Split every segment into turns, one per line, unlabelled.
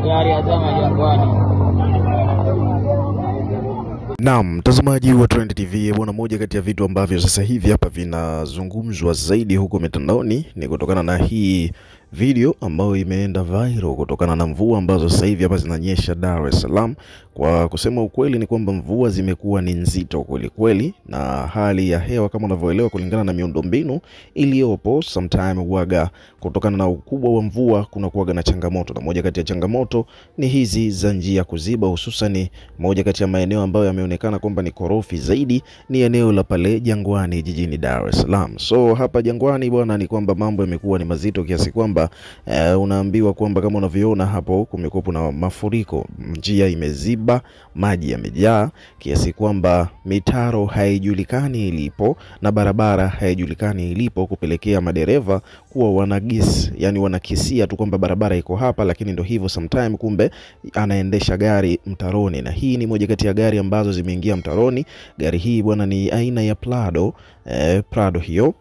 Gari ya Jangwani.
Naam, mtazamaji wa Trend TV, bwana, moja kati ya vitu ambavyo sasa hivi hapa vinazungumzwa zaidi huko mitandaoni ni kutokana na hii video ambayo imeenda viral kutokana na mvua ambazo sasa hivi hapa zinanyesha Dar es Salaam. Kwa kusema ukweli ni kwamba mvua zimekuwa ni nzito kweli kweli, na hali ya hewa kama unavyoelewa kulingana na miundombinu iliyopo sometime waga kutokana na ukubwa wa mvua kuna kuwaga na changamoto, na moja kati ya changamoto ni hizi za njia kuziba, hususan moja kati ya maeneo ambayo yameonekana kwamba ni korofi zaidi ni eneo la pale Jangwani jijini Dar es Salaam. So hapa Jangwani bwana, ni kwamba mambo yamekuwa ni mazito kiasi kwamba unaambiwa kwamba kama unavyoona hapo kumekuwa na mafuriko, njia imeziba, maji yamejaa kiasi kwamba mitaro haijulikani ilipo na barabara haijulikani ilipo, kupelekea madereva kuwa wanagisi, yani wanakisia tu kwamba barabara iko hapa, lakini ndio hivyo sometime kumbe anaendesha gari mtaroni. Na hii ni moja kati ya gari ambazo zimeingia mtaroni. Gari hii bwana ni aina ya Prado hiyo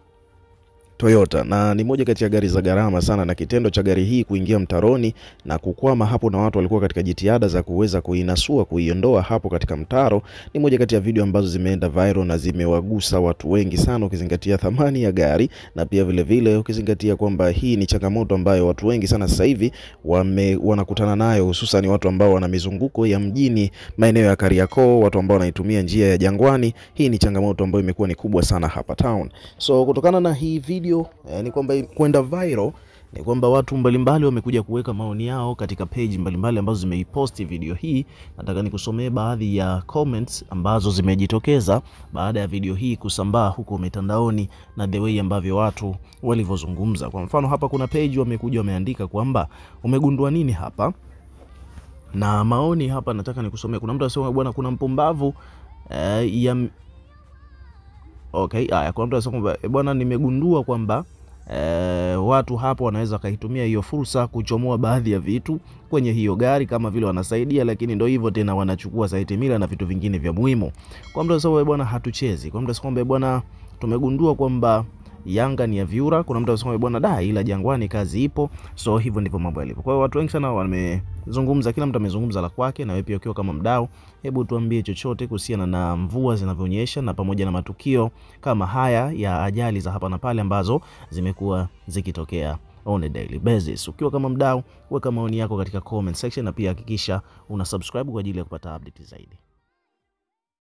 Toyota, na ni moja kati ya gari za gharama sana, na kitendo cha gari hii kuingia mtaroni na kukwama hapo na watu walikuwa katika jitihada za kuweza kuinasua, kuiondoa hapo katika mtaro, ni moja kati ya video ambazo zimeenda viral na zimewagusa watu wengi sana, ukizingatia thamani ya gari na pia vile vile ukizingatia kwamba hii ni changamoto ambayo watu wengi sana sasa hivi wanakutana nayo, hususan watu ambao wana mizunguko ya mjini, maeneo ya Kariakoo, watu ambao wanaitumia njia ya Jangwani. Hii ni changamoto ambayo imekuwa ni kubwa sana hapa town. So kutokana na hii video ni kwamba kwenda viral, ni kwamba watu mbalimbali wamekuja kuweka maoni yao katika page mbalimbali ambazo zimeiposti video hii. Nataka nikusomee baadhi ya comments ambazo zimejitokeza baada ya video hii kusambaa huko mitandaoni na the way ambavyo watu walivyozungumza. Kwa mfano hapa kuna page wamekuja wameandika kwamba umegundua nini hapa, na maoni hapa nataka nikusomee. Kuna mtu anasema bwana, kuna mpumbavu kuna mtu anasema bwana, nimegundua kwamba watu hapo wanaweza kaitumia hiyo fursa kuchomoa baadhi ya vitu kwenye hiyo gari kama vile wanasaidia, lakini ndio hivyo tena wanachukua site mila na vitu vingine vya muhimu. Kwa mtu anasema bwana, hatuchezi. Kwa mtu anasema bwana, tumegundua kwamba Yanga ni ya vyura. Kuna mtu anasema bwana, ila Jangwani kazi ipo. So hivyo ndivyo mambo yalivyo. Kwa hiyo watu wengi sana wamezungumza, kila mtu amezungumza la kwake, na wewe pia ukiwa kama mdau, hebu tuambie chochote kuhusiana na mvua zinavyonyesha na pamoja na matukio kama haya ya ajali za hapa na pale ambazo zimekuwa zikitokea on a daily basis. Ukiwa kama mdau, weka maoni yako katika comment section, na pia hakikisha una subscribe kwa ajili ya kupata update zaidi.